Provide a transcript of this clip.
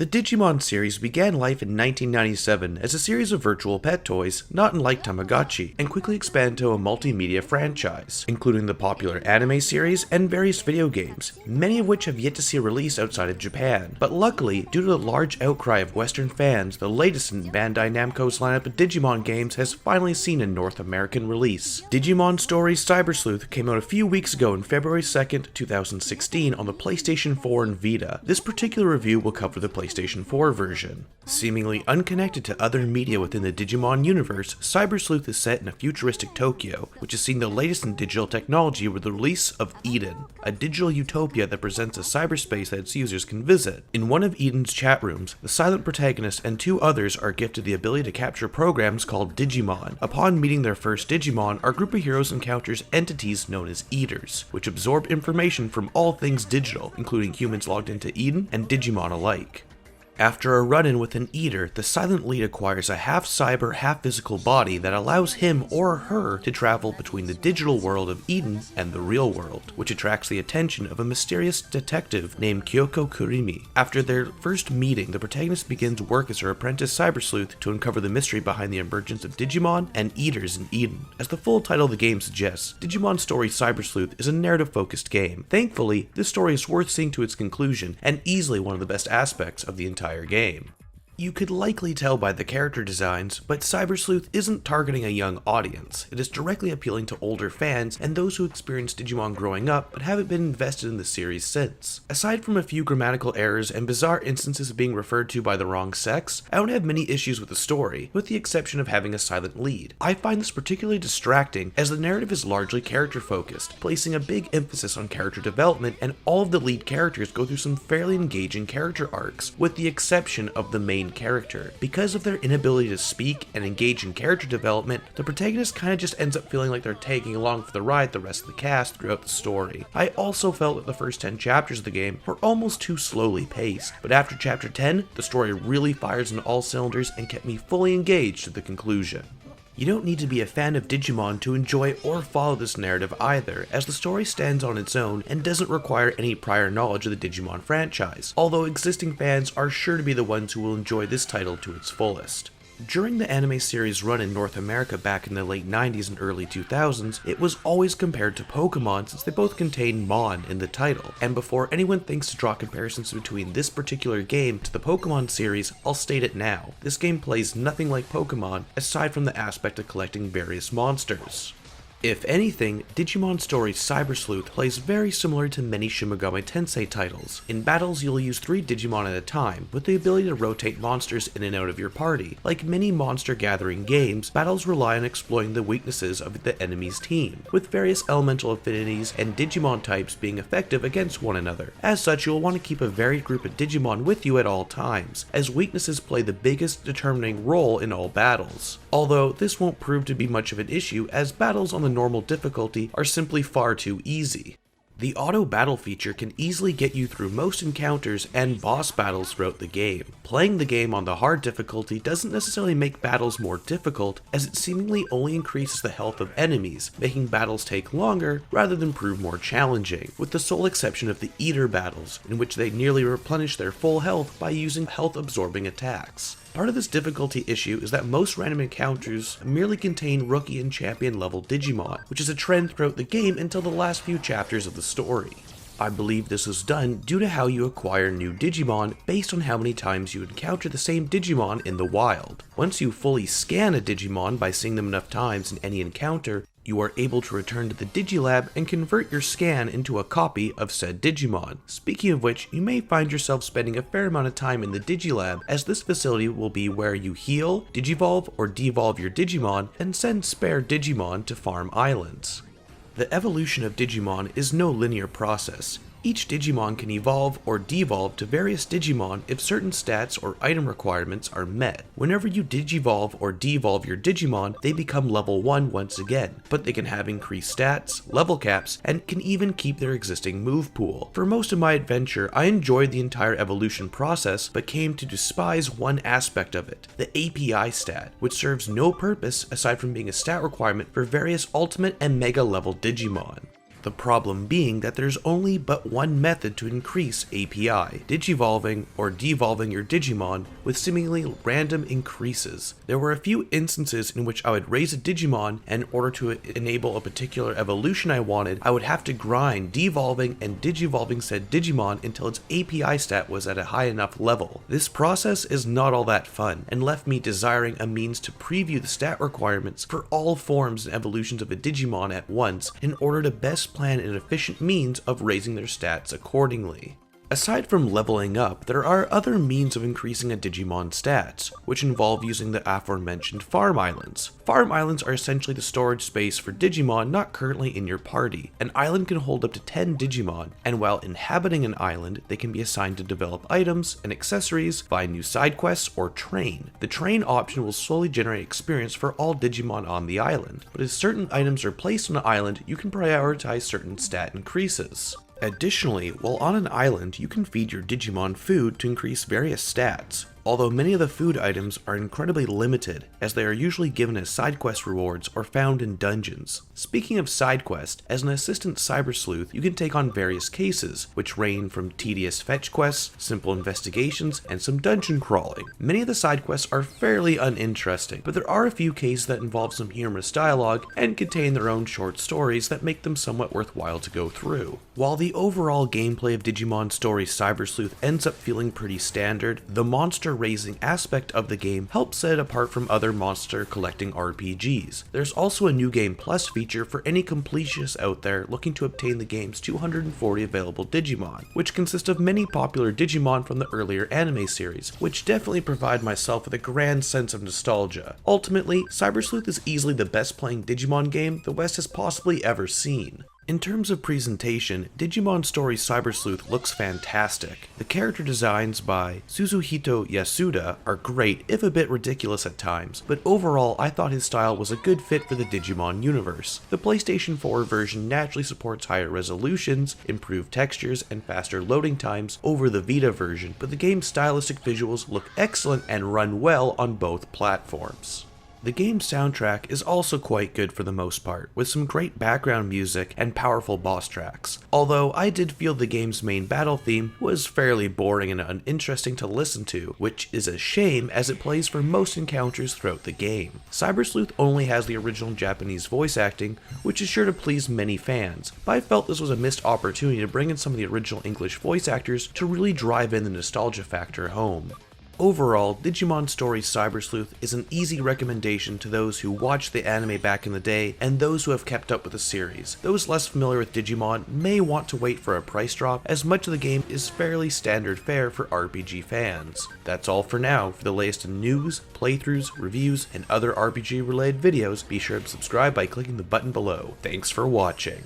The Digimon series began life in 1997 as a series of virtual pet toys, not unlike Tamagotchi, and quickly expanded to a multimedia franchise, including the popular anime series and various video games, many of which have yet to see a release outside of Japan. But luckily, due to the large outcry of Western fans, the latest in Bandai Namco's lineup of Digimon games has finally seen a North American release. Digimon Story Cyber Sleuth came out a few weeks ago on February 2nd, 2016 on the PlayStation 4 and Vita. This particular review will cover the PlayStation 4 version. Seemingly unconnected to other media within the Digimon universe, Cyber Sleuth is set in a futuristic Tokyo, which has seen the latest in digital technology with the release of Eden, a digital utopia that presents a cyberspace that its users can visit. In one of Eden's chat rooms, the silent protagonist and two others are gifted the ability to capture programs called Digimon. Upon meeting their first Digimon, our group of heroes encounters entities known as Eaters, which absorb information from all things digital, including humans logged into Eden and Digimon alike. After a run-in with an Eater, the silent lead acquires a half-cyber, half-physical body that allows him or her to travel between the digital world of Eden and the real world, which attracts the attention of a mysterious detective named Kyoko Kurimi. After their first meeting, the protagonist begins work as her apprentice cyber sleuth to uncover the mystery behind the emergence of Digimon and Eaters in Eden. As the full title of the game suggests, Digimon Story Cyber Sleuth is a narrative-focused game. Thankfully, this story is worth seeing to its conclusion, and easily one of the best aspects of the entire game. You could likely tell by the character designs, but Cyber Sleuth isn't targeting a young audience. It is directly appealing to older fans and those who experienced Digimon growing up but haven't been invested in the series since. Aside from a few grammatical errors and bizarre instances of being referred to by the wrong sex, I don't have many issues with the story, with the exception of having a silent lead. I find this particularly distracting as the narrative is largely character focused, placing a big emphasis on character development, and all of the lead characters go through some fairly engaging character arcs, with the exception of the main character. Because of their inability to speak and engage in character development, the protagonist kinda just ends up feeling like they're tagging along for the ride the rest of the cast throughout the story. I also felt that the first 10 chapters of the game were almost too slowly paced, but after chapter 10, the story really fires on all cylinders and kept me fully engaged to the conclusion. You don't need to be a fan of Digimon to enjoy or follow this narrative either, as the story stands on its own and doesn't require any prior knowledge of the Digimon franchise, although existing fans are sure to be the ones who will enjoy this title to its fullest. During the anime series' run in North America back in the late 90s and early 2000s, it was always compared to Pokemon since they both contain Mon in the title, and before anyone thinks to draw comparisons between this particular game to the Pokemon series, I'll state it now. This game plays nothing like Pokemon, aside from the aspect of collecting various monsters. If anything, Digimon Story Cyber Sleuth plays very similar to many Shin Megami Tensei titles. In battles, you'll use 3 Digimon at a time, with the ability to rotate monsters in and out of your party. Like many monster gathering games, battles rely on exploiting the weaknesses of the enemy's team, with various elemental affinities and Digimon types being effective against one another. As such, you'll want to keep a varied group of Digimon with you at all times, as weaknesses play the biggest determining role in all battles. Although, this won't prove to be much of an issue, as battles on the normal difficulty are simply far too easy. The auto battle feature can easily get you through most encounters and boss battles throughout the game. Playing the game on the hard difficulty doesn't necessarily make battles more difficult, as it seemingly only increases the health of enemies, making battles take longer rather than prove more challenging, with the sole exception of the Eater battles, in which they nearly replenish their full health by using health absorbing attacks. Part of this difficulty issue is that most random encounters merely contain rookie and champion level Digimon, which is a trend throughout the game until the last few chapters of the story. I believe this is done due to how you acquire new Digimon based on how many times you encounter the same Digimon in the wild. Once you fully scan a Digimon by seeing them enough times in any encounter, you are able to return to the Digilab and convert your scan into a copy of said Digimon. Speaking of which, you may find yourself spending a fair amount of time in the Digilab, as this facility will be where you heal, digivolve, or devolve your Digimon, and send spare Digimon to farm islands. The evolution of Digimon is no linear process. Each Digimon can evolve or devolve to various Digimon if certain stats or item requirements are met. Whenever you digivolve or devolve your Digimon, they become level 1 once again, but they can have increased stats, level caps, and can even keep their existing move pool. For most of my adventure, I enjoyed the entire evolution process, but came to despise one aspect of it, the API stat, which serves no purpose aside from being a stat requirement for various ultimate and mega level Digimon. The problem being that there's only but one method to increase API, digivolving or devolving your Digimon with seemingly random increases. There were a few instances in which I would raise a Digimon, and in order to enable a particular evolution I wanted, I would have to grind devolving and digivolving said Digimon until its API stat was at a high enough level. This process is not all that fun, and left me desiring a means to preview the stat requirements for all forms and evolutions of a Digimon at once in order to best plan an efficient means of raising their stats accordingly. Aside from leveling up, there are other means of increasing a Digimon's stats, which involve using the aforementioned farm islands. Farm islands are essentially the storage space for Digimon not currently in your party. An island can hold up to 10 Digimon, and while inhabiting an island, they can be assigned to develop items and accessories, find new side quests, or train. The train option will slowly generate experience for all Digimon on the island, but as certain items are placed on the island, you can prioritize certain stat increases. Additionally, while on an island, you can feed your Digimon food to increase various stats, although many of the food items are incredibly limited, as they are usually given as side quest rewards or found in dungeons. Speaking of side quest, as an assistant cyber sleuth, you can take on various cases, which range from tedious fetch quests, simple investigations, and some dungeon crawling. Many of the side quests are fairly uninteresting, but there are a few cases that involve some humorous dialogue and contain their own short stories that make them somewhat worthwhile to go through. While the overall gameplay of Digimon Story Cyber Sleuth ends up feeling pretty standard, the monster raising aspect of the game helps set it apart from other monster collecting RPGs. There's also a New Game Plus feature for any completionists out there looking to obtain the game's 240 available Digimon, which consist of many popular Digimon from the earlier anime series, which definitely provide myself with a grand sense of nostalgia. Ultimately, Cyber Sleuth is easily the best playing Digimon game the West has possibly ever seen. In terms of presentation, Digimon Story Cyber Sleuth looks fantastic. The character designs by Suzuhito Yasuda are great, if a bit ridiculous at times, but overall I thought his style was a good fit for the Digimon universe. The PlayStation 4 version naturally supports higher resolutions, improved textures, and faster loading times over the Vita version, but the game's stylistic visuals look excellent and run well on both platforms. The game's soundtrack is also quite good for the most part, with some great background music and powerful boss tracks, although I did feel the game's main battle theme was fairly boring and uninteresting to listen to, which is a shame as it plays for most encounters throughout the game. Cyber Sleuth only has the original Japanese voice acting, which is sure to please many fans, but I felt this was a missed opportunity to bring in some of the original English voice actors to really drive in the nostalgia factor home. Overall, Digimon Story Cyber Sleuth is an easy recommendation to those who watched the anime back in the day and those who have kept up with the series. Those less familiar with Digimon may want to wait for a price drop, as much of the game is fairly standard fare for RPG fans. That's all for now. For the latest in news, playthroughs, reviews, and other RPG related videos, be sure to subscribe by clicking the button below. Thanks for watching.